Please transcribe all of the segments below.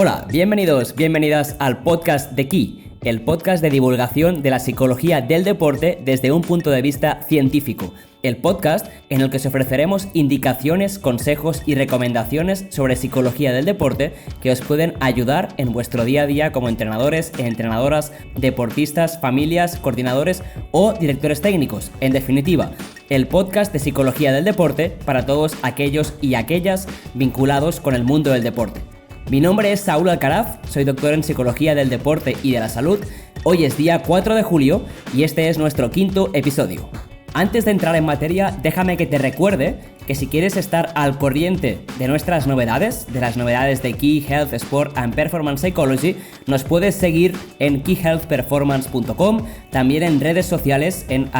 Hola, bienvenidos, bienvenidas al podcast de Key, el podcast de divulgación de la psicología del deporte desde un punto de vista científico. El podcast en el que os ofreceremos indicaciones, consejos y recomendaciones sobre psicología del deporte que os pueden ayudar en vuestro día a día como entrenadores, entrenadoras, deportistas, familias, coordinadores o directores técnicos. En definitiva, el podcast de psicología del deporte para todos aquellos y aquellas vinculados con el mundo del deporte. Mi nombre es Saúl Alcaraz, soy doctor en Psicología del Deporte y de la Salud. Hoy es día 4 de julio y este es nuestro quinto episodio. Antes de entrar en materia, déjame que te recuerde que si quieres estar al corriente de nuestras novedades, de las novedades de Key Health, Sport and Performance Psychology, nos puedes seguir en keyhealthperformance.com, también en redes sociales en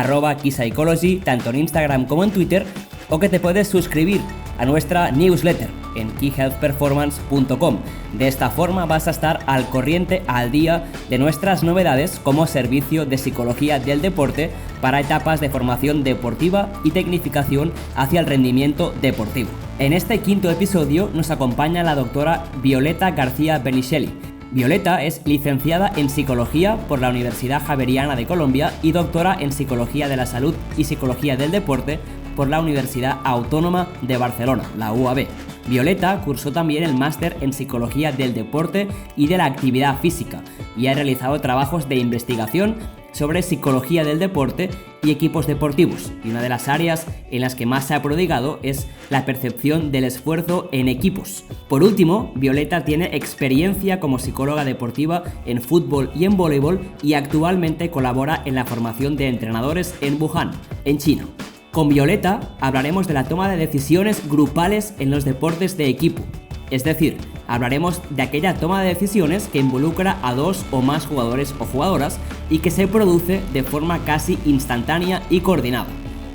@keypsychology, tanto en Instagram como en Twitter, o que te puedes suscribir a nuestra newsletter en keyhealthperformance.com. De esta forma vas a estar al corriente, al día de nuestras novedades como servicio de psicología del deporte para etapas de formación deportiva y tecnificación hacia el rendimiento deportivo. En este quinto episodio nos acompaña la doctora Violeta García Benichelli. Violeta es licenciada en Psicología por la Universidad Javeriana de Colombia y doctora en Psicología de la Salud y Psicología del Deporte por la Universidad Autónoma de Barcelona, la UAB. Violeta cursó también el máster en Psicología del Deporte y de la Actividad Física y ha realizado trabajos de investigación sobre psicología del deporte y equipos deportivos, y una de las áreas en las que más se ha prodigado es la percepción del esfuerzo en equipos. Por último, Violeta tiene experiencia como psicóloga deportiva en fútbol y en voleibol y actualmente colabora en la formación de entrenadores en Wuhan, en China. Con Violeta hablaremos de la toma de decisiones grupales en los deportes de equipo, es decir, hablaremos de aquella toma de decisiones que involucra a dos o más jugadores o jugadoras y que se produce de forma casi instantánea y coordinada.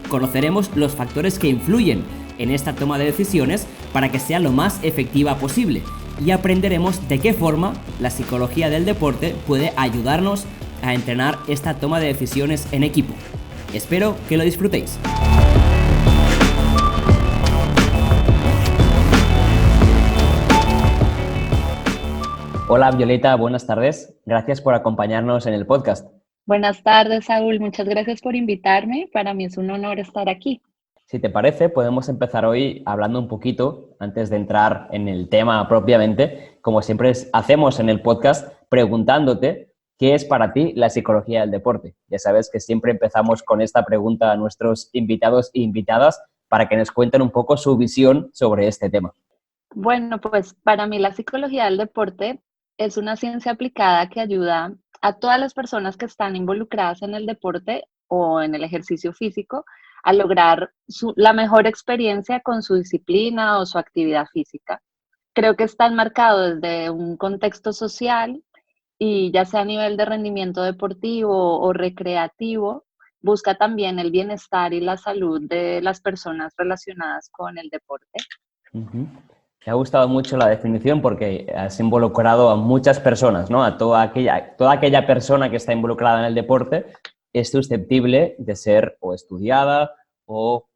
Conoceremos los factores que influyen en esta toma de decisiones para que sea lo más efectiva posible y aprenderemos de qué forma la psicología del deporte puede ayudarnos a entrenar esta toma de decisiones en equipo. Espero que lo disfrutéis. Hola Violeta, buenas tardes. Gracias por acompañarnos en el podcast. Buenas tardes, Saúl. Muchas gracias por invitarme. Para mí es un honor estar aquí. Si te parece, podemos empezar hoy hablando un poquito, antes de entrar en el tema propiamente, como siempre hacemos en el podcast, preguntándote ¿qué es para ti la psicología del deporte? Ya sabes que siempre empezamos con esta pregunta a nuestros invitados e invitadas para que nos cuenten un poco su visión sobre este tema. Bueno, pues para mí la psicología del deporte es una ciencia aplicada que ayuda a todas las personas que están involucradas en el deporte o en el ejercicio físico a lograr la mejor experiencia con su disciplina o su actividad física. Creo que está enmarcado desde un contexto social y ya sea a nivel de rendimiento deportivo o recreativo, busca también el bienestar y la salud de las personas relacionadas con el deporte. Uh-huh. Me ha gustado mucho la definición porque has involucrado a muchas personas, ¿no? A toda aquella persona que está involucrada en el deporte es susceptible de ser o estudiada o,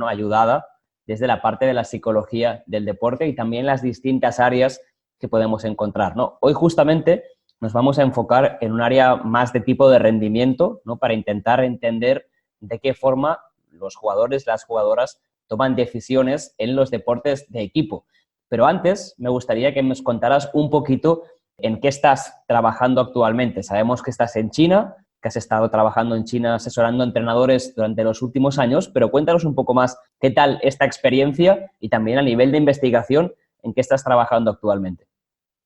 ayudada desde la parte de la psicología del deporte y también las distintas áreas que podemos encontrar, ¿no? Hoy justamente nos vamos a enfocar en un área más de tipo de rendimiento, ¿no? Para intentar entender de qué forma los jugadores, las jugadoras toman decisiones en los deportes de equipo. Pero antes me gustaría que nos contaras un poquito en qué estás trabajando actualmente. Sabemos que estás en China, que has estado trabajando en China asesorando a entrenadores durante los últimos años, pero cuéntanos un poco más qué tal esta experiencia y también a nivel de investigación en qué estás trabajando actualmente.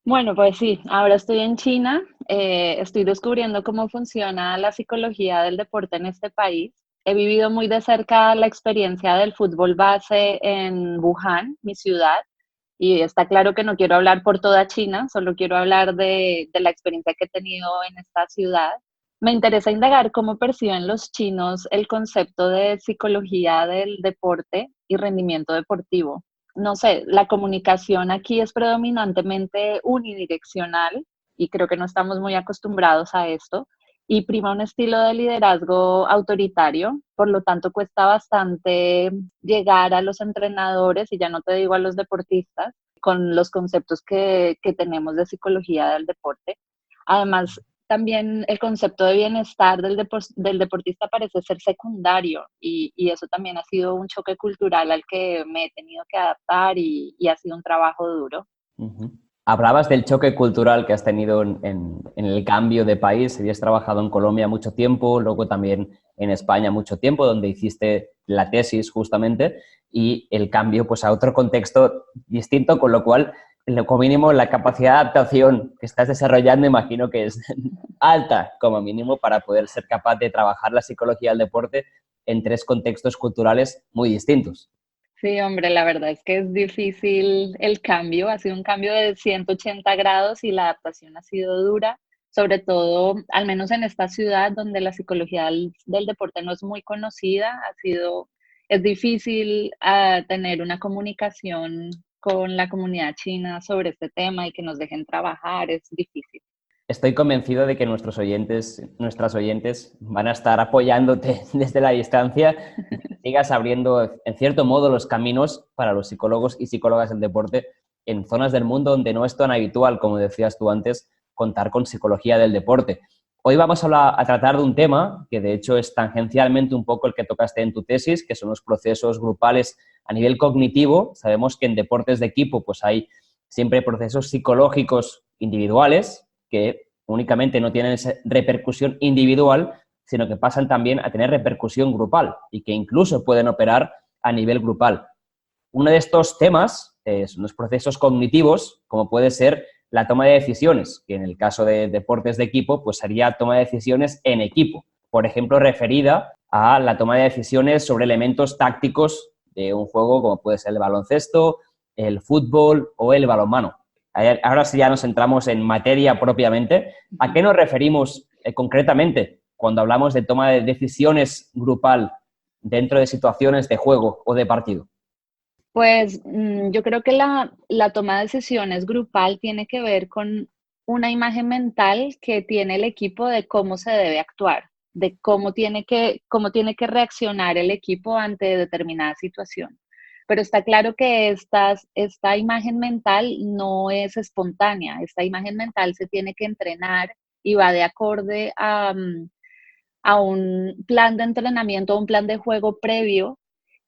Bueno, pues sí, ahora estoy en China, estoy descubriendo cómo funciona la psicología del deporte en este país. He vivido muy de cerca la experiencia del fútbol base en Wuhan, mi ciudad, y está claro que no quiero hablar por toda China, solo quiero hablar de la experiencia que he tenido en esta ciudad. Me interesa indagar cómo perciben los chinos el concepto de psicología del deporte y rendimiento deportivo. No sé, la comunicación aquí es predominantemente unidireccional y creo que no estamos muy acostumbrados a esto y prima un estilo de liderazgo autoritario, por lo tanto cuesta bastante llegar a los entrenadores y ya no te digo a los deportistas con los conceptos que tenemos de psicología del deporte. Además, también el concepto de bienestar del deportista parece ser secundario y eso también ha sido un choque cultural al que me he tenido que adaptar y ha sido un trabajo duro. Ujú. Hablabas del choque cultural que has tenido en el cambio de país. Habías trabajado en Colombia mucho tiempo, luego también en España mucho tiempo, donde hiciste la tesis justamente, y el cambio pues, a otro contexto distinto, con lo cual, como mínimo, la capacidad de adaptación que estás desarrollando imagino que es alta, como mínimo, para poder ser capaz de trabajar la psicología del deporte en tres contextos culturales muy distintos. Sí, hombre, la verdad es que es difícil el cambio, ha sido un cambio de 180 grados y la adaptación ha sido dura, sobre todo, al menos en esta ciudad donde la psicología del deporte no es muy conocida, es difícil tener una comunicación con la comunidad china sobre este tema y que nos dejen trabajar, es difícil. Estoy convencido de que nuestras oyentes van a estar apoyándote desde la distancia y que sigas abriendo, en cierto modo, los caminos para los psicólogos y psicólogas del deporte en zonas del mundo donde no es tan habitual, como decías tú antes, contar con psicología del deporte. Hoy vamos a tratar de un tema que, de hecho, es tangencialmente un poco el que tocaste en tu tesis, que son los procesos grupales a nivel cognitivo. Sabemos que en deportes de equipo pues hay siempre procesos psicológicos individuales que únicamente no tienen esa repercusión individual, sino que pasan también a tener repercusión grupal y que incluso pueden operar a nivel grupal. Uno de estos temas son los procesos cognitivos, como puede ser la toma de decisiones, que en el caso de deportes de equipo, pues sería toma de decisiones en equipo. Por ejemplo, referida a la toma de decisiones sobre elementos tácticos de un juego como puede ser el baloncesto, el fútbol o el balonmano. Ahora sí ya nos centramos en materia propiamente. ¿A qué nos referimos concretamente cuando hablamos de toma de decisiones grupal dentro de situaciones de juego o de partido? Pues yo creo que la toma de decisiones grupal tiene que ver con una imagen mental que tiene el equipo de cómo se debe actuar, de cómo tiene que reaccionar el equipo ante determinada situación. Pero está claro que esta imagen mental no es espontánea, esta imagen mental se tiene que entrenar y va de acorde a un plan de entrenamiento, a un plan de juego previo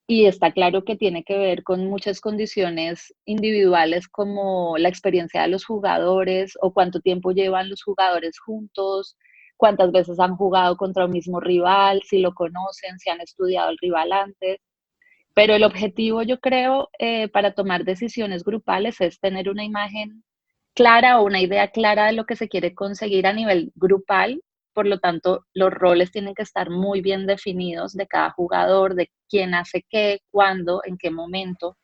y está claro que tiene que ver con muchas condiciones individuales como la experiencia de los jugadores o cuánto tiempo llevan los jugadores juntos, cuántas veces han jugado contra un mismo rival, si lo conocen, si han estudiado el rival antes. Pero el objetivo, yo creo, para tomar decisiones grupales es tener una imagen clara o una idea clara de lo que se quiere conseguir a nivel grupal. Por lo tanto, los roles tienen que estar muy bien definidos de cada jugador, de quién hace qué, cuándo, en qué momento.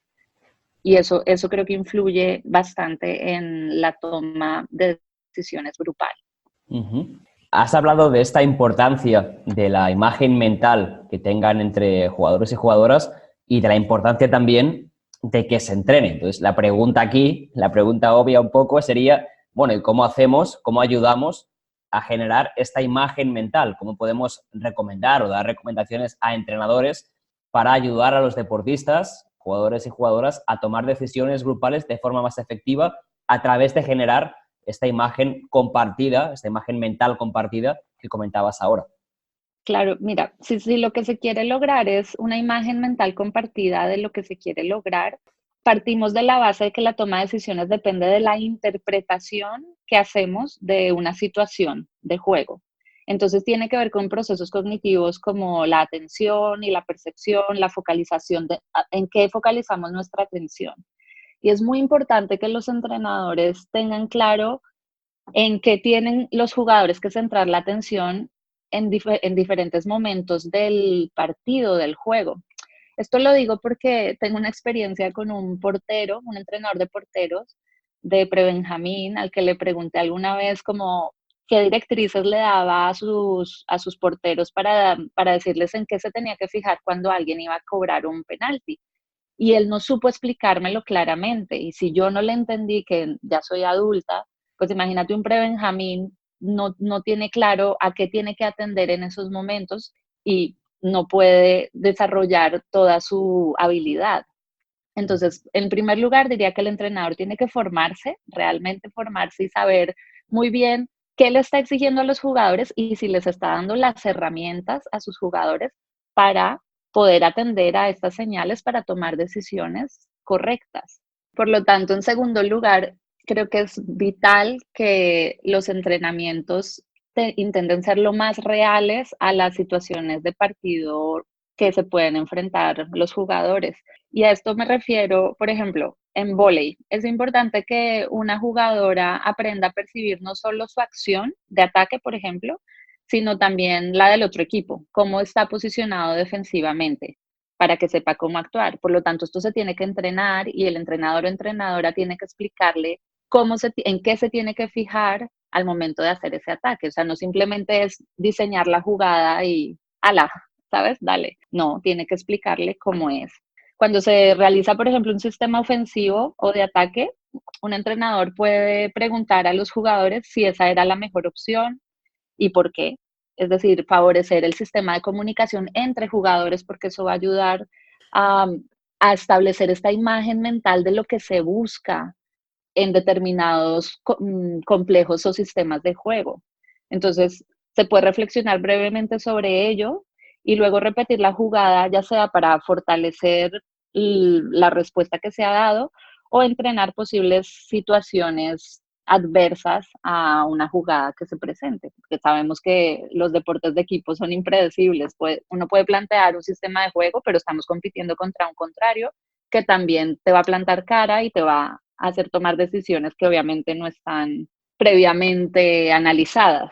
Y eso creo que influye bastante en la toma de decisiones grupal. Uh-huh. Has hablado de esta importancia de la imagen mental que tengan entre jugadores y jugadoras y de la importancia también de que se entrene. Entonces, la pregunta aquí, la pregunta obvia un poco sería, bueno, ¿y cómo hacemos, cómo ayudamos a generar esta imagen mental? ¿Cómo podemos recomendar o dar recomendaciones a entrenadores para ayudar a los deportistas, jugadores y jugadoras, a tomar decisiones grupales de forma más efectiva a través de generar esta imagen compartida, esta imagen mental compartida que comentabas ahora? Claro, mira, si lo que se quiere lograr es una imagen mental compartida de lo que se quiere lograr, partimos de la base de que la toma de decisiones depende de la interpretación que hacemos de una situación de juego. Entonces tiene que ver con procesos cognitivos como la atención y la percepción, la focalización en qué focalizamos nuestra atención. Y es muy importante que los entrenadores tengan claro en qué tienen los jugadores que centrar la atención en diferentes momentos del partido, del juego. Esto lo digo porque tengo una experiencia con un portero, un entrenador de porteros de prebenjamín, al que le pregunté alguna vez como qué directrices le daba a sus porteros para decirles en qué se tenía que fijar cuando alguien iba a cobrar un penalti. Y él no supo explicármelo claramente. Y si yo no le entendí que ya soy adulta, pues imagínate un prebenjamín no tiene claro a qué tiene que atender en esos momentos y no puede desarrollar toda su habilidad. Entonces, en primer lugar, diría que el entrenador tiene que formarse, realmente formarse y saber muy bien qué le está exigiendo a los jugadores y si les está dando las herramientas a sus jugadores para poder atender a estas señales para tomar decisiones correctas. Por lo tanto, en segundo lugar, creo que es vital que los entrenamientos intenten ser lo más reales a las situaciones de partido que se pueden enfrentar los jugadores. Y a esto me refiero, por ejemplo, en vóley. Es importante que una jugadora aprenda a percibir no solo su acción de ataque, por ejemplo, sino también la del otro equipo, cómo está posicionado defensivamente, para que sepa cómo actuar. Por lo tanto, esto se tiene que entrenar y el entrenador o entrenadora tiene que explicarle en qué se tiene que fijar al momento de hacer ese ataque. O sea, no simplemente es diseñar la jugada y ala, ¿sabes? Dale. No, tiene que explicarle cómo es. Cuando se realiza, por ejemplo, un sistema ofensivo o de ataque, un entrenador puede preguntar a los jugadores si esa era la mejor opción y por qué. Es decir, favorecer el sistema de comunicación entre jugadores porque eso va a ayudar a, a establecer esta imagen mental de lo que se busca en determinados complejos o sistemas de juego. Entonces, se puede reflexionar brevemente sobre ello y luego repetir la jugada, ya sea para fortalecer la respuesta que se ha dado o entrenar posibles situaciones adversas a una jugada que se presente, porque sabemos que los deportes de equipo son impredecibles. Uno puede plantear un sistema de juego, pero estamos compitiendo contra un contrario que también te va a plantar cara y te va a hacer tomar decisiones que obviamente no están previamente analizadas.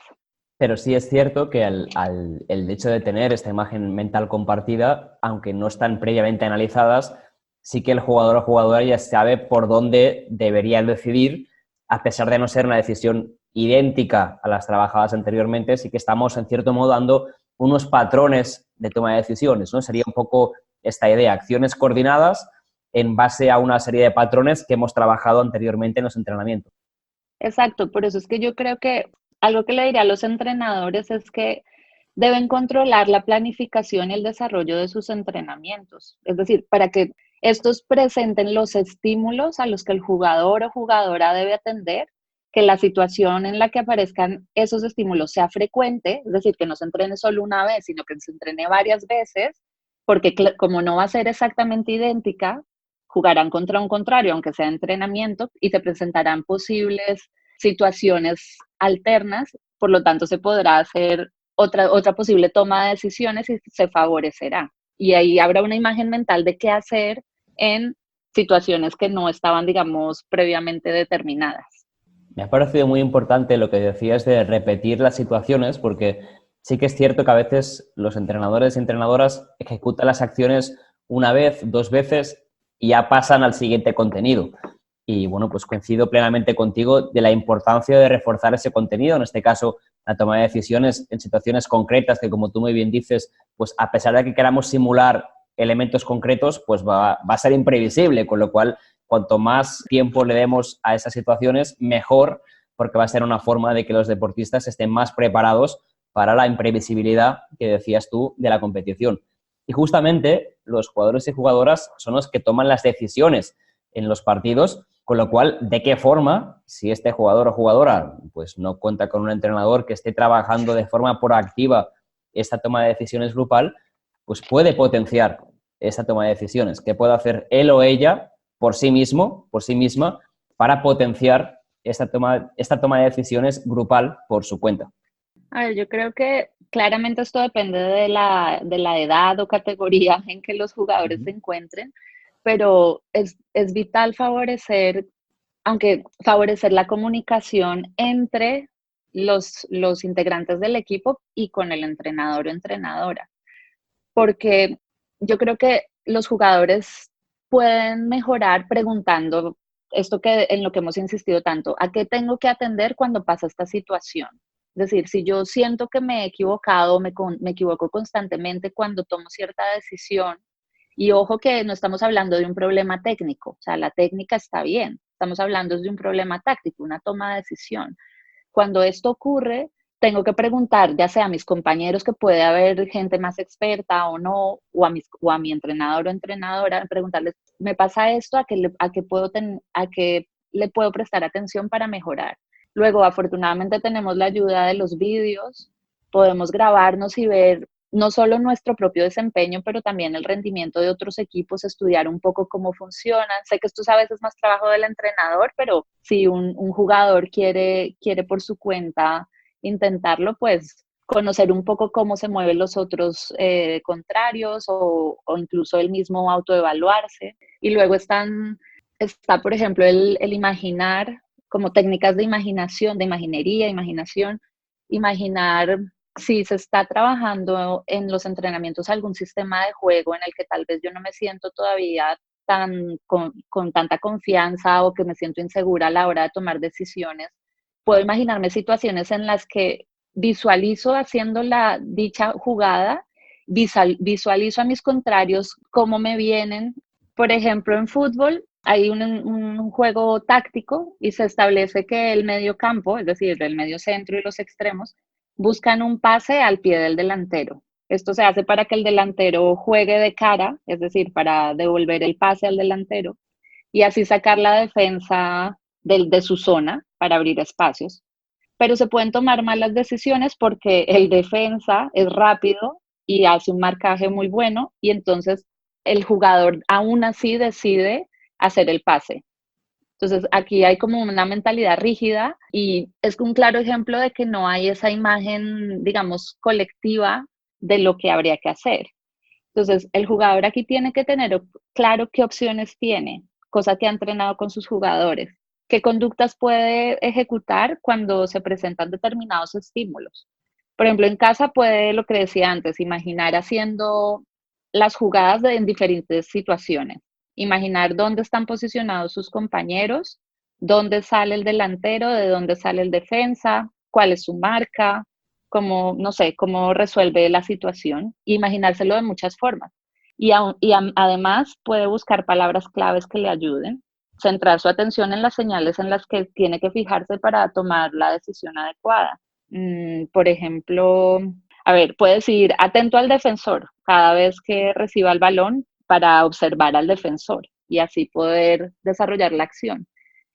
Pero sí es cierto que el hecho de tener esta imagen mental compartida, aunque no están previamente analizadas, sí que el jugador o jugadora ya sabe por dónde debería decidir, a pesar de no ser una decisión idéntica a las trabajadas anteriormente, sí que estamos en cierto modo dando unos patrones de toma de decisiones, ¿no? Sería un poco esta idea, acciones coordinadas en base a una serie de patrones que hemos trabajado anteriormente en los entrenamientos. Exacto, por eso es que yo creo que algo que le diría a los entrenadores es que deben controlar la planificación y el desarrollo de sus entrenamientos. Es decir, para que estos presenten los estímulos a los que el jugador o jugadora debe atender, que la situación en la que aparezcan esos estímulos sea frecuente, es decir, que no se entrene solo una vez, sino que se entrene varias veces, porque como no va a ser exactamente idéntica, jugarán contra un contrario, aunque sea entrenamiento, y se presentarán posibles situaciones alternas, por lo tanto se podrá hacer otra posible toma de decisiones y se favorecerá. Y ahí habrá una imagen mental de qué hacer en situaciones que no estaban, digamos, previamente determinadas. Me ha parecido muy importante lo que decías de repetir las situaciones, porque sí que es cierto que a veces los entrenadores y entrenadoras ejecutan las acciones una vez, dos veces y ya pasan al siguiente contenido. Y bueno, pues coincido plenamente contigo de la importancia de reforzar ese contenido, en este caso la toma de decisiones en situaciones concretas que, como tú muy bien dices, pues a pesar de que queramos simular elementos concretos, pues va a ser imprevisible, con lo cual cuanto más tiempo le demos a esas situaciones, mejor, porque va a ser una forma de que los deportistas estén más preparados para la imprevisibilidad que decías tú de la competición. Y justamente los jugadores y jugadoras son los que toman las decisiones en los partidos, con lo cual, ¿de qué forma, si este jugador o jugadora pues no cuenta con un entrenador que esté trabajando de forma proactiva esta toma de decisiones grupal, pues puede potenciar esa toma de decisiones? ¿Qué puede hacer él o ella por sí mismo, por sí misma, para potenciar esta toma de decisiones grupal por su cuenta? A ver, yo creo que claramente esto depende de la edad o categoría en que los jugadores se encuentren, pero es vital favorecer, aunque favorecer la comunicación entre los integrantes del equipo y con el entrenador o entrenadora, porque yo creo que los jugadores pueden mejorar preguntando esto que en lo que hemos insistido tanto, ¿a qué tengo que atender cuando pasa esta situación? Es decir, si yo siento que me he equivocado, me equivoco constantemente cuando tomo cierta decisión, y ojo que no estamos hablando de un problema técnico, o sea, la técnica está bien, estamos hablando de un problema táctico, una toma de decisión. Cuando esto ocurre, tengo que preguntar, ya sea a mis compañeros, que puede haber gente más experta o no, o a mi entrenador o entrenadora, preguntarles, ¿me pasa esto? ¿A qué le puedo prestar atención para mejorar? Luego, afortunadamente, tenemos la ayuda de los vídeos, podemos grabarnos y ver no solo nuestro propio desempeño, pero también el rendimiento de otros equipos, estudiar un poco cómo funcionan. Sé que esto a veces es más trabajo del entrenador, pero si un jugador quiere por su cuenta intentarlo, pues conocer un poco cómo se mueven los otros contrarios o incluso el mismo autoevaluarse. Y luego está, por ejemplo, el imaginar como técnicas de imaginación, de imaginería, imaginación, imaginar si se está trabajando en los entrenamientos algún sistema de juego en el que tal vez yo no me siento todavía con tanta confianza o que me siento insegura a la hora de tomar decisiones. Puedo imaginarme situaciones en las que visualizo haciendo la dicha jugada, visualizo a mis contrarios cómo me vienen. Por ejemplo, en fútbol hay un juego táctico y se establece que el medio campo, es decir, el medio centro y los extremos, buscan un pase al pie del delantero. Esto se hace para que el delantero juegue de cara, es decir, para devolver el pase al delantero y así sacar la defensa de su zona para abrir espacios. Pero se pueden tomar malas decisiones porque el defensa es rápido y hace un marcaje muy bueno y entonces el jugador aún así decide hacer el pase. Entonces, aquí hay como una mentalidad rígida y es un claro ejemplo de que no hay esa imagen, digamos, colectiva de lo que habría que hacer. Entonces, el jugador aquí tiene que tener claro qué opciones tiene, cosa que ha entrenado con sus jugadores, qué conductas puede ejecutar cuando se presentan determinados estímulos. Por ejemplo, en casa puede, lo que decía antes, imaginar haciendo las jugadas en diferentes situaciones. Imaginar dónde están posicionados sus compañeros, dónde sale el delantero, de dónde sale el defensa, cuál es su marca, cómo, no sé, cómo resuelve la situación. Imaginárselo de muchas formas. Además puede buscar palabras claves que le ayuden, centrar su atención en las señales en las que tiene que fijarse para tomar la decisión adecuada. Por ejemplo, a ver, puede decir atento al defensor cada vez que reciba el balón para observar al defensor y así poder desarrollar la acción.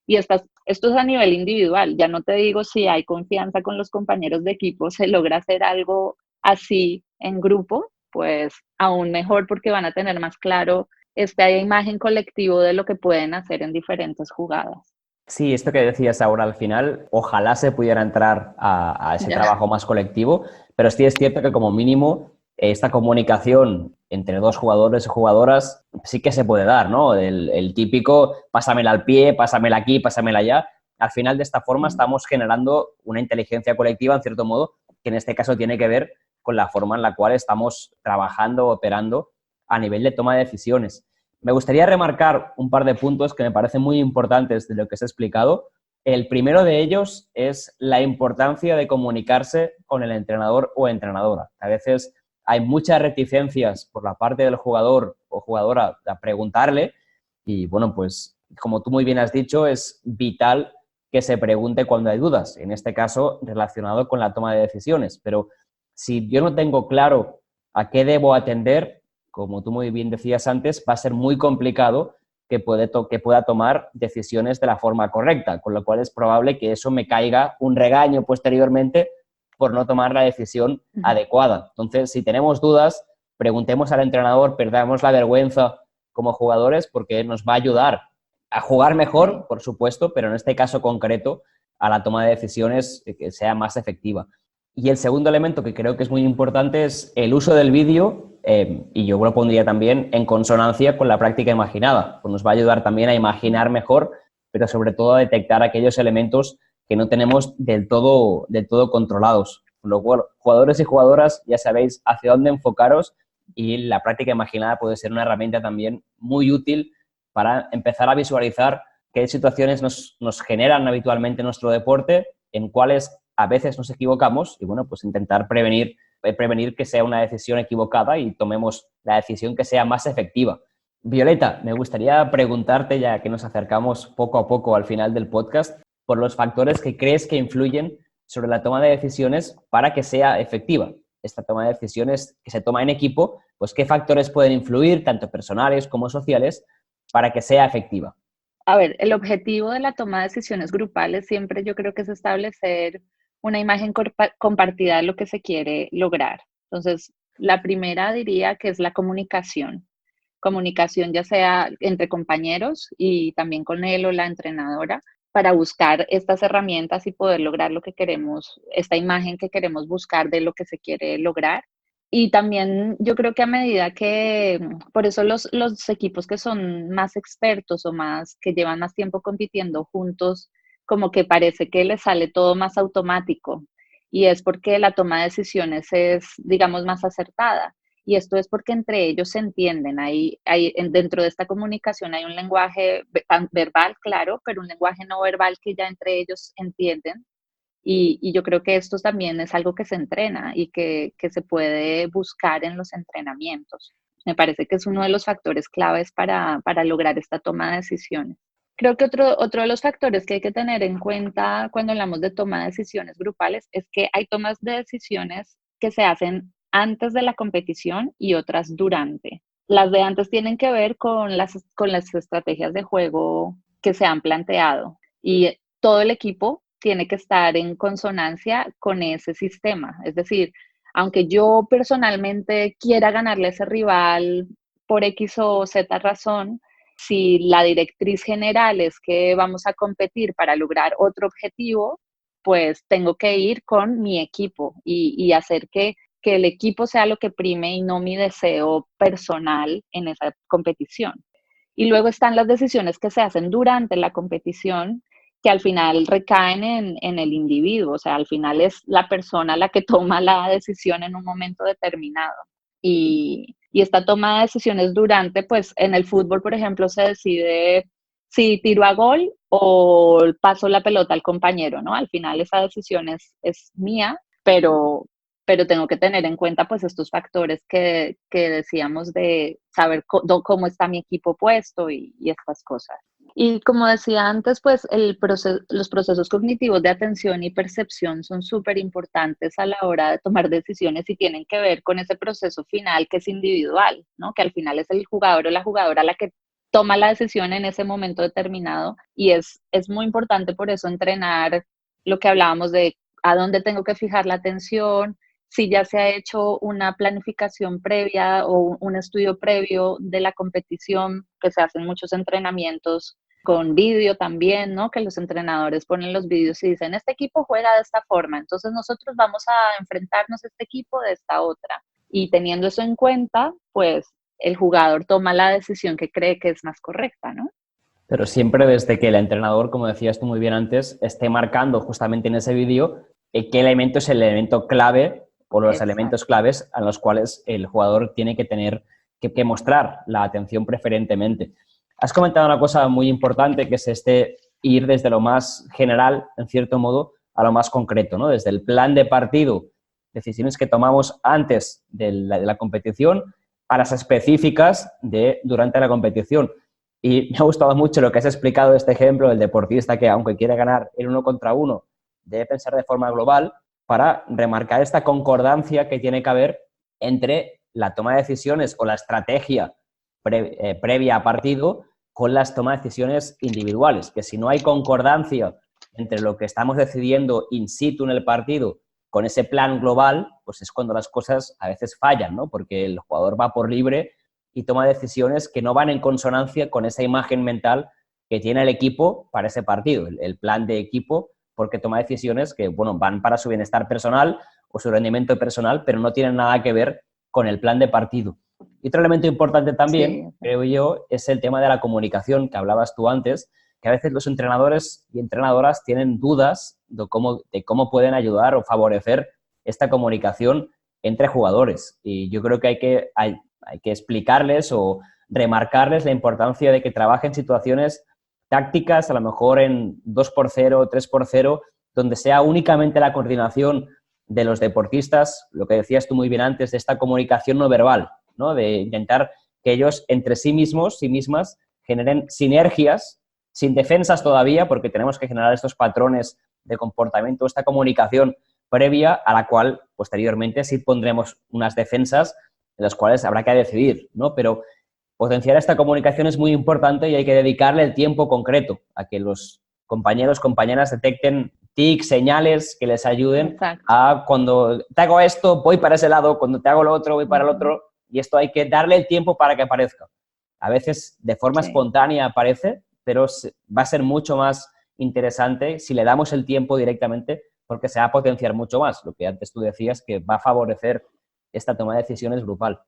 Y esto es a nivel individual, ya no te digo si hay confianza con los compañeros de equipo, se logra hacer algo así en grupo, pues aún mejor porque van a tener más claro esta imagen colectivo de lo que pueden hacer en diferentes jugadas. Sí, esto que decías ahora al final, ojalá se pudiera entrar a ese Ya. trabajo más colectivo, pero sí es cierto que como mínimo esta comunicación entre dos jugadores o jugadoras sí que se puede dar, ¿no? El típico, pásamela al pie, pásamela aquí, pásamela allá. Al final, de esta forma, estamos generando una inteligencia colectiva, en cierto modo, que en este caso tiene que ver con la forma en la cual estamos trabajando, operando a nivel de toma de decisiones. Me gustaría remarcar un par de puntos que me parecen muy importantes de lo que se ha explicado. El primero de ellos es la importancia de comunicarse con el entrenador o entrenadora. A veces hay muchas reticencias por la parte del jugador o jugadora a preguntarle y, bueno, pues como tú muy bien has dicho, es vital que se pregunte cuando hay dudas, en este caso relacionado con la toma de decisiones. Pero si yo no tengo claro a qué debo atender, como tú muy bien decías antes, va a ser muy complicado que pueda tomar decisiones de la forma correcta, con lo cual es probable que eso me caiga un regaño posteriormente por no tomar la decisión adecuada. Entonces, si tenemos dudas, preguntemos al entrenador, perdamos la vergüenza como jugadores porque nos va a ayudar a jugar mejor, por supuesto, pero en este caso concreto, a la toma de decisiones que sea más efectiva. Y el segundo elemento que creo que es muy importante es el uso del vídeo, y yo lo pondría también en consonancia con la práctica imaginada, pues nos va a ayudar también a imaginar mejor, pero sobre todo a detectar aquellos elementos que no tenemos del todo controlados. Con lo cual, jugadores y jugadoras, ya sabéis hacia dónde enfocaros y la práctica imaginada puede ser una herramienta también muy útil para empezar a visualizar qué situaciones nos generan habitualmente nuestro deporte, en cuáles a veces nos equivocamos y, bueno, pues intentar prevenir que sea una decisión equivocada y tomemos la decisión que sea más efectiva. Violeta, me gustaría preguntarte, ya que nos acercamos poco a poco al final del podcast, por los factores que crees que influyen sobre la toma de decisiones para que sea efectiva. Esta toma de decisiones que se toma en equipo, pues qué factores pueden influir, tanto personales como sociales, para que sea efectiva. A ver, el objetivo de la toma de decisiones grupales siempre yo creo que es establecer una imagen compartida de lo que se quiere lograr. Entonces, la primera diría que es la comunicación. Comunicación ya sea entre compañeros y también con él o la entrenadora para buscar estas herramientas y poder lograr lo que queremos, esta imagen que queremos buscar de lo que se quiere lograr. Y también yo creo que a medida que, por eso los equipos que son más expertos o más, que llevan más tiempo compitiendo juntos, como que parece que les sale todo más automático. Y es porque la toma de decisiones es, digamos, más acertada. Y esto es porque entre ellos se entienden. Dentro de esta comunicación hay un lenguaje verbal, claro, pero un lenguaje no verbal que ya entre ellos entienden y yo creo que esto también es algo que se entrena y que se puede buscar en los entrenamientos. Me parece que es uno de los factores claves para lograr esta toma de decisiones. Creo que otro de los factores que hay que tener en cuenta cuando hablamos de toma de decisiones grupales es que hay tomas de decisiones que se hacen antes de la competición y otras durante. Las de antes tienen que ver con las estrategias de juego que se han planteado y todo el equipo tiene que estar en consonancia con ese sistema. Es decir, aunque yo personalmente quiera ganarle a ese rival por X o Z razón, si la directriz general es que vamos a competir para lograr otro objetivo, pues tengo que ir con mi equipo y hacer que el equipo sea lo que prime y no mi deseo personal en esa competición. Y luego están las decisiones que se hacen durante la competición, que al final recaen en el individuo, o sea, al final es la persona la que toma la decisión en un momento determinado. Y esta toma de decisiones durante, pues en el fútbol, por ejemplo, se decide si tiro a gol o paso la pelota al compañero, ¿no? Al final esa decisión es mía, pero tengo que tener en cuenta pues estos factores que decíamos de saber cómo está mi equipo puesto y estas cosas. Y como decía antes, pues los procesos cognitivos de atención y percepción son súper importantes a la hora de tomar decisiones y tienen que ver con ese proceso final que es individual, ¿no? Que al final es el jugador o la jugadora la que toma la decisión en ese momento determinado y es muy importante por eso entrenar lo que hablábamos de a dónde tengo que fijar la atención, si ya se ha hecho una planificación previa o un estudio previo de la competición, que se hacen muchos entrenamientos con vídeo también, ¿no? Que los entrenadores ponen los vídeos y dicen, este equipo juega de esta forma, entonces nosotros vamos a enfrentarnos a este equipo de esta otra. Y teniendo eso en cuenta, pues el jugador toma la decisión que cree que es más correcta, ¿no? Pero siempre desde que el entrenador, como decías tú muy bien antes, esté marcando justamente en ese vídeo qué elemento es el elemento clave o los Exacto. elementos claves a los cuales el jugador tiene que tener que mostrar la atención preferentemente. Has comentado una cosa muy importante, que es ir desde lo más general, en cierto modo, a lo más concreto, ¿no? Desde el plan de partido, decisiones que tomamos antes de la competición, a las específicas de durante la competición. Y me ha gustado mucho lo que has explicado de este ejemplo del deportista que, aunque quiere ganar en 1 contra 1, debe pensar de forma global para remarcar esta concordancia que tiene que haber entre la toma de decisiones o la estrategia previa a partido con las tomas de decisiones individuales. Que si no hay concordancia entre lo que estamos decidiendo in situ en el partido con ese plan global, pues es cuando las cosas a veces fallan, ¿no? Porque el jugador va por libre y toma decisiones que no van en consonancia con esa imagen mental que tiene el equipo para ese partido, el plan de equipo, porque toma decisiones que, bueno, van para su bienestar personal o su rendimiento personal, pero no tienen nada que ver con el plan de partido. Y otro elemento importante también, Sí. creo yo, es el tema de la comunicación, que hablabas tú antes, que a veces los entrenadores y entrenadoras tienen dudas de cómo pueden ayudar o favorecer esta comunicación entre jugadores. Y yo creo que hay que explicarles o remarcarles la importancia de que trabajen situaciones tácticas, a lo mejor en 2-0, 3-0, donde sea únicamente la coordinación de los deportistas, lo que decías tú muy bien antes, de esta comunicación no verbal, ¿no? De intentar que ellos entre sí mismos, sí mismas, generen sinergias, sin defensas todavía, porque tenemos que generar estos patrones de comportamiento, esta comunicación previa a la cual posteriormente sí pondremos unas defensas en las cuales habrá que decidir, ¿no? Pero potenciar esta comunicación es muy importante y hay que dedicarle el tiempo concreto a que los compañeros, compañeras detecten tics, señales que les ayuden. Exacto. A cuando te hago esto, voy para ese lado, cuando te hago lo otro, voy para el otro, y esto hay que darle el tiempo para que aparezca. A veces de forma espontánea aparece, pero va a ser mucho más interesante si le damos el tiempo directamente, porque se va a potenciar mucho más. Lo que antes tú decías, que va a favorecer esta toma de decisiones grupal.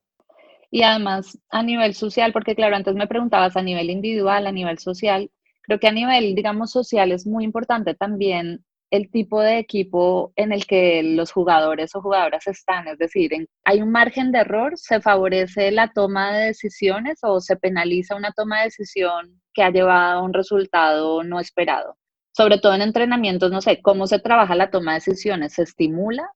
Y además a nivel social, porque claro, antes me preguntabas a nivel individual, a nivel social, creo que a nivel, digamos, social es muy importante también el tipo de equipo en el que los jugadores o jugadoras están. Es decir, hay un margen de error, se favorece la toma de decisiones o se penaliza una toma de decisión que ha llevado a un resultado no esperado. Sobre todo en entrenamientos, no sé, cómo se trabaja la toma de decisiones, se estimula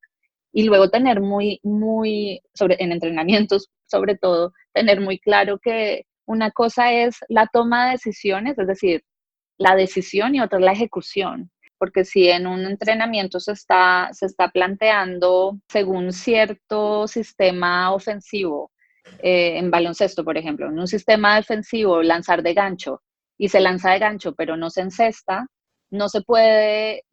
y luego tener en entrenamientos sobre todo, tener muy claro que una cosa es la toma de decisiones, es decir, la decisión y otra es la ejecución. Porque si en un entrenamiento se está planteando según cierto sistema ofensivo, en baloncesto, por ejemplo, en un sistema defensivo, lanzar de gancho, y se lanza de gancho, pero no se encesta, no se puede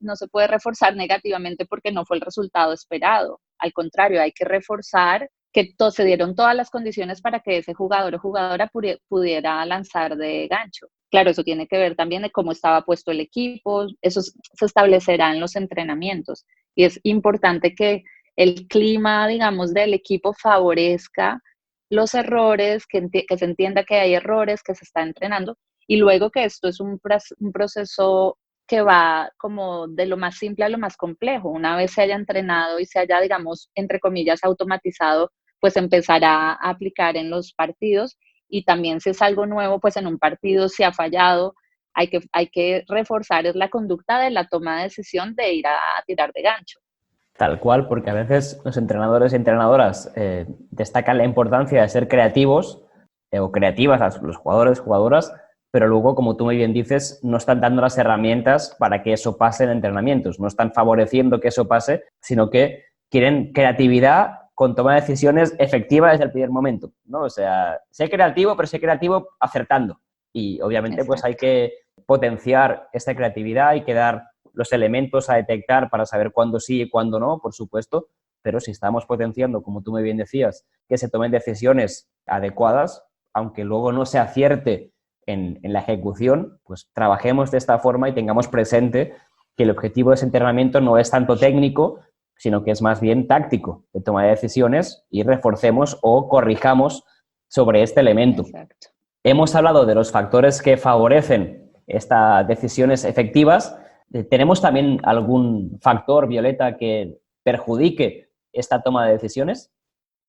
reforzar negativamente porque no fue el resultado esperado. Al contrario, hay que reforzar que se dieron todas las condiciones para que ese jugador o jugadora pudiera lanzar de gancho. Claro, eso tiene que ver también de cómo estaba puesto el equipo, eso se establecerá en los entrenamientos. Y es importante que el clima, digamos, del equipo favorezca los errores, que se entienda que hay errores, que se está entrenando, y luego que esto es un proceso que va como de lo más simple a lo más complejo. Una vez se haya entrenado y se haya, digamos, entre comillas, automatizado, pues empezará a aplicar en los partidos, y también si es algo nuevo, pues en un partido si ha fallado, hay que reforzar es la conducta de la toma de decisión de ir a tirar de gancho. Tal cual, porque a veces los entrenadores y entrenadoras destacan la importancia de ser creativos o creativas, los jugadores, jugadoras, pero luego, como tú muy bien dices, no están dando las herramientas para que eso pase en entrenamientos, no están favoreciendo que eso pase, sino que quieren creatividad con toma de decisiones efectiva desde el primer momento, ¿no? O sea, sé creativo, pero sé creativo acertando. Y obviamente pues hay Exacto. que potenciar esta creatividad, hay que dar los elementos a detectar para saber cuándo sí y cuándo no, por supuesto, pero si estamos potenciando, como tú muy bien decías, que se tomen decisiones adecuadas, aunque luego no se acierte en la ejecución, pues trabajemos de esta forma y tengamos presente que el objetivo de ese entrenamiento no es tanto técnico, sino que es más bien táctico, de toma de decisiones, y reforcemos o corrijamos sobre este elemento. Exacto. Hemos hablado de los factores que favorecen estas decisiones efectivas. ¿Tenemos también algún factor, Violeta, que perjudique esta toma de decisiones?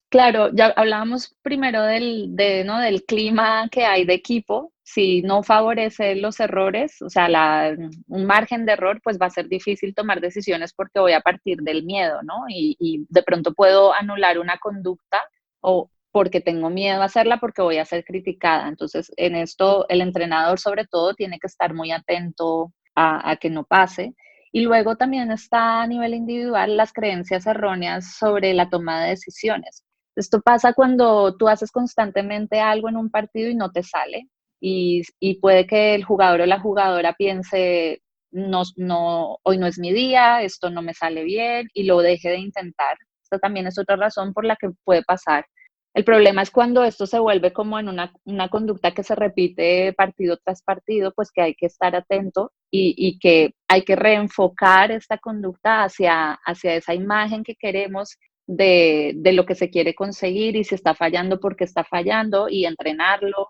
Claro, ya hablábamos primero ¿no? del clima que hay de equipo. Si no favorece los errores, o sea, un margen de error, pues va a ser difícil tomar decisiones porque voy a partir del miedo, ¿no? Y de pronto puedo anular una conducta o porque tengo miedo a hacerla porque voy a ser criticada. Entonces, en esto, el entrenador sobre todo tiene que estar muy atento a que no pase. Y luego también está a nivel individual las creencias erróneas sobre la toma de decisiones. Esto pasa cuando tú haces constantemente algo en un partido y no te sale, y puede que el jugador o la jugadora piense, no, no, hoy no es mi día, esto no me sale bien, y lo deje de intentar. Esta también es otra razón por la que puede pasar. El problema es cuando esto se vuelve como en una conducta que se repite partido tras partido, pues que hay que estar atento, y que hay que reenfocar esta conducta hacia esa imagen que queremos de lo que se quiere conseguir, y si está fallando, porque está fallando, y entrenarlo.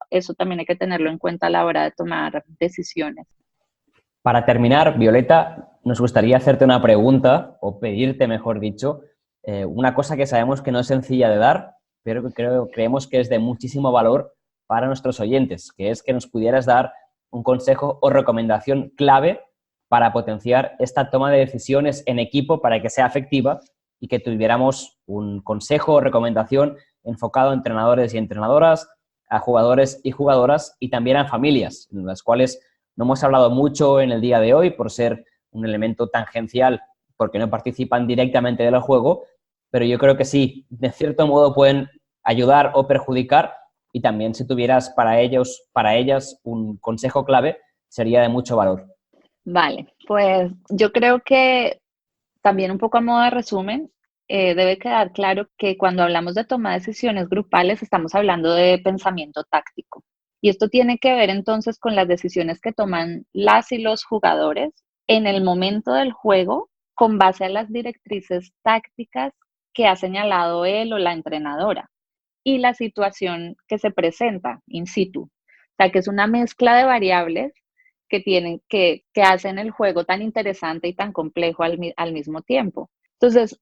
Eso también hay que tenerlo en cuenta a la hora de tomar decisiones. Para terminar, Violeta, nos gustaría hacerte una pregunta, o pedirte, mejor dicho, una cosa que sabemos que no es sencilla de dar, pero que creemos que es de muchísimo valor para nuestros oyentes, que es que nos pudieras dar un consejo o recomendación clave para potenciar esta toma de decisiones en equipo para que sea efectiva, y que tuviéramos un consejo o recomendación enfocado a entrenadores y entrenadoras, a jugadores y jugadoras, y también a familias, en las cuales no hemos hablado mucho en el día de hoy por ser un elemento tangencial porque no participan directamente del juego, pero yo creo que sí, de cierto modo pueden ayudar o perjudicar, y también si tuvieras para ellos, para ellas, un consejo clave, sería de mucho valor. Vale, pues yo creo que también un poco a modo de resumen, debe quedar claro que cuando hablamos de toma de decisiones grupales estamos hablando de pensamiento táctico. Y esto tiene que ver entonces con las decisiones que toman las y los jugadores en el momento del juego con base a las directrices tácticas que ha señalado él o la entrenadora y la situación que se presenta in situ. O sea, que es una mezcla de variables que tienen que hacen el juego tan interesante y tan complejo al mismo tiempo. Entonces,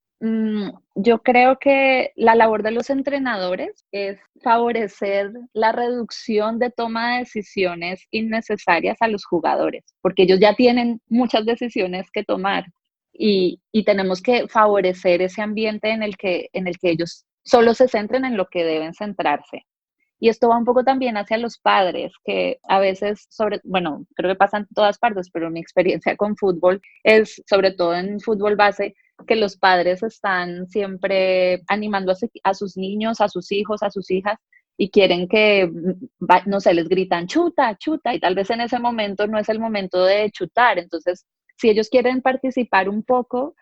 yo creo que la labor de los entrenadores es favorecer la reducción de toma de decisiones innecesarias a los jugadores, porque ellos ya tienen muchas decisiones que tomar y tenemos que favorecer ese ambiente en el que ellos solo se centren en lo que deben centrarse. Y esto va un poco también hacia los padres, que a veces, bueno, creo que pasa en todas partes, pero mi experiencia con fútbol es, sobre todo en fútbol base, que los padres están siempre animando a sus niños, a sus hijos, a sus hijas, y quieren que, no sé, les gritan chuta, chuta, y tal vez en ese momento no es el momento de chutar. Entonces, si ellos quieren participar un poco,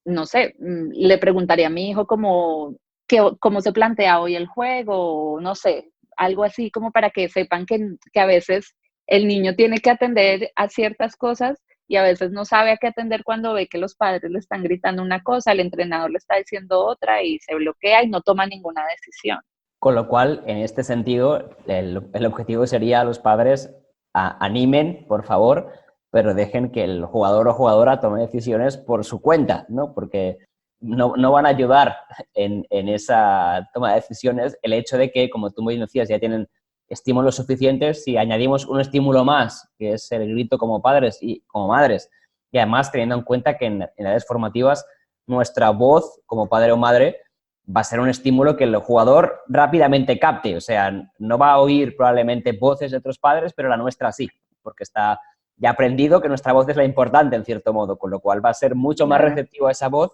no sé, le preguntaría a mi hijo cómo se plantea hoy el juego, no sé, algo así como para que sepan que a veces el niño tiene que atender a ciertas cosas y a veces no sabe a qué atender cuando ve que los padres le están gritando una cosa, el entrenador le está diciendo otra y se bloquea y no toma ninguna decisión. Con lo cual, en este sentido, el objetivo sería a los padres animen, por favor, pero dejen que el jugador o jugadora tome decisiones por su cuenta, ¿no? Porque no van a ayudar en esa toma de decisiones el hecho de que, como tú muy bien decías, ya tienen estímulos suficientes. Si añadimos un estímulo más, que es el grito como padres y como madres, y además teniendo en cuenta que en edades formativas nuestra voz como padre o madre va a ser un estímulo que el jugador rápidamente capte. O sea, no va a oír probablemente voces de otros padres, pero la nuestra sí, porque está ya aprendido que nuestra voz es la importante en cierto modo, con lo cual va a ser mucho más Claro. receptivo a esa voz,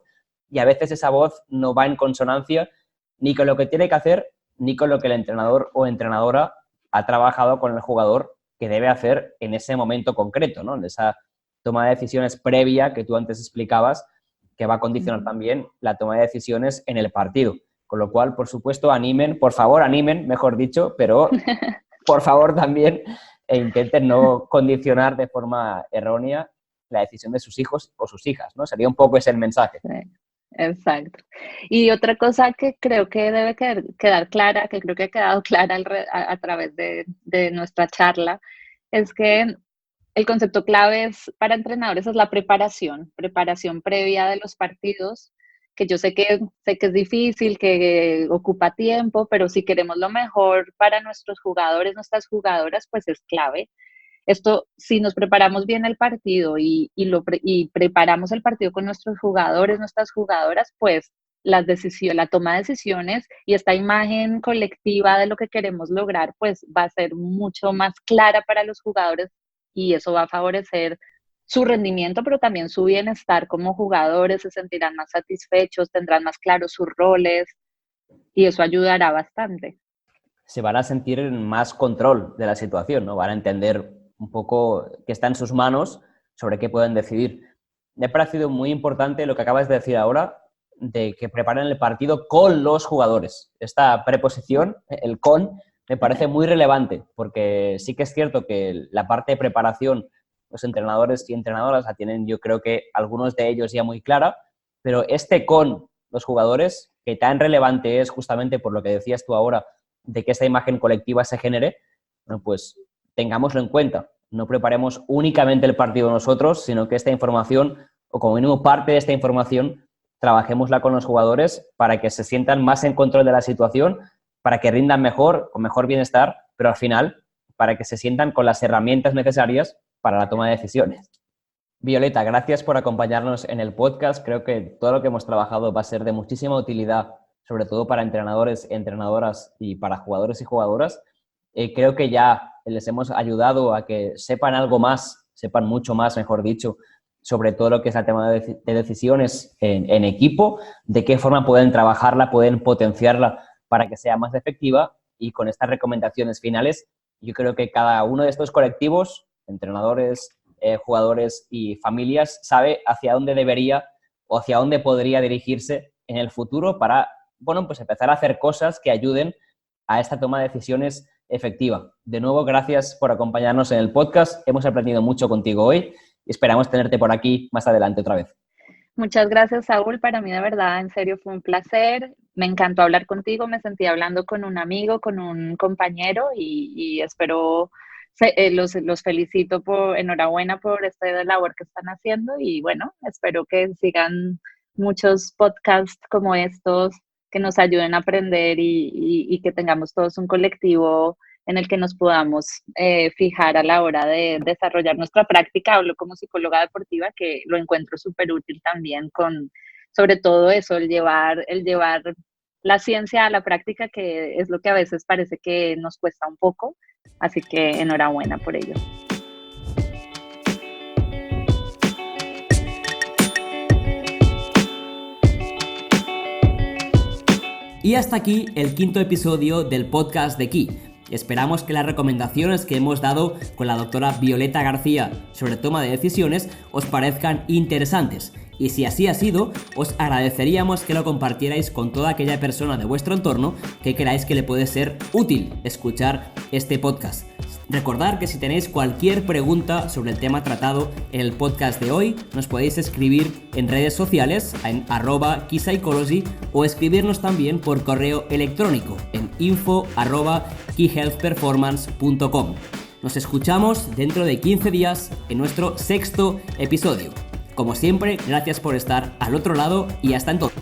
y a veces esa voz no va en consonancia ni con lo que tiene que hacer, ni con lo que el entrenador o entrenadora ha trabajado con el jugador que debe hacer en ese momento concreto, ¿no? En esa toma de decisiones previa que tú antes explicabas, que va a condicionar también la toma de decisiones en el partido. Con lo cual, por supuesto, animen, por favor, animen, mejor dicho, pero por favor también intenten no condicionar de forma errónea la decisión de sus hijos o sus hijas, ¿no? Sería un poco ese el mensaje. Sí, exacto. Y otra cosa que creo que debe quedar clara, que creo que ha quedado clara a través de nuestra charla, es que el concepto clave para entrenadores es la preparación previa de los partidos, que yo sé que es difícil, que ocupa tiempo, pero si queremos lo mejor para nuestros jugadores, nuestras jugadoras, pues es clave. Esto, si nos preparamos bien el partido y preparamos el partido con nuestros jugadores, nuestras jugadoras, pues la toma de decisiones y esta imagen colectiva de lo que queremos lograr, pues va a ser mucho más clara para los jugadores y eso va a favorecer su rendimiento, pero también su bienestar como jugadores, se sentirán más satisfechos, tendrán más claros sus roles y eso ayudará bastante. Se van a sentir en más control de la situación, ¿no? Van a entender un poco que está en sus manos sobre qué pueden decidir. Me ha parecido muy importante lo que acabas de decir ahora, de que preparen el partido con los jugadores. Esta preposición, el con, me parece muy relevante, porque sí que es cierto que la parte de preparación, los entrenadores y entrenadoras la tienen, yo creo que algunos de ellos ya muy clara, pero este con los jugadores, que tan relevante es justamente por lo que decías tú ahora, de que esta imagen colectiva se genere, bueno, pues tengámoslo en cuenta. No preparemos únicamente el partido nosotros, sino que esta información, o como mínimo parte de esta información, trabajémosla con los jugadores para que se sientan más en control de la situación, para que rindan mejor, con mejor bienestar, pero al final, para que se sientan con las herramientas necesarias para la toma de decisiones. Violeta, gracias por acompañarnos en el podcast. Creo que todo lo que hemos trabajado va a ser de muchísima utilidad, sobre todo para entrenadores, entrenadoras y para jugadores y jugadoras. Creo que ya les hemos ayudado a que sepan algo más, sepan mucho más, mejor dicho, sobre todo lo que es el tema de decisiones en equipo, de qué forma pueden trabajarla, pueden potenciarla para que sea más efectiva, y con estas recomendaciones finales yo creo que cada uno de estos colectivos, entrenadores, jugadores y familias, sabe hacia dónde debería o hacia dónde podría dirigirse en el futuro para, bueno, pues empezar a hacer cosas que ayuden a esta toma de decisiones efectiva. De nuevo, gracias por acompañarnos en el podcast. Hemos aprendido mucho contigo hoy y esperamos tenerte por aquí más adelante otra vez. Muchas gracias, Saúl. Para mí, de verdad, en serio, fue un placer. Me encantó hablar contigo. Me sentí hablando con un amigo, con un compañero y espero, los felicito enhorabuena por esta labor que están haciendo y bueno, espero que sigan muchos podcasts como estos que nos ayuden a aprender y que tengamos todos un colectivo en el que nos podamos fijar a la hora de desarrollar nuestra práctica. Hablo como psicóloga deportiva, que lo encuentro súper útil también sobre todo eso, el llevar la ciencia a la práctica, que es lo que a veces parece que nos cuesta un poco. Así que enhorabuena por ello. Y hasta aquí el 5º episodio del podcast de Ki. Esperamos que las recomendaciones que hemos dado con la doctora Violeta García sobre toma de decisiones os parezcan interesantes. Y si así ha sido, os agradeceríamos que lo compartierais con toda aquella persona de vuestro entorno que creáis que le puede ser útil escuchar este podcast. Recordad que si tenéis cualquier pregunta sobre el tema tratado en el podcast de hoy, nos podéis escribir en redes sociales en @keypsychology o escribirnos también por correo electrónico en info@keyhealthperformance.com. Nos escuchamos dentro de 15 días en nuestro 6º episodio. Como siempre, gracias por estar al otro lado y hasta entonces.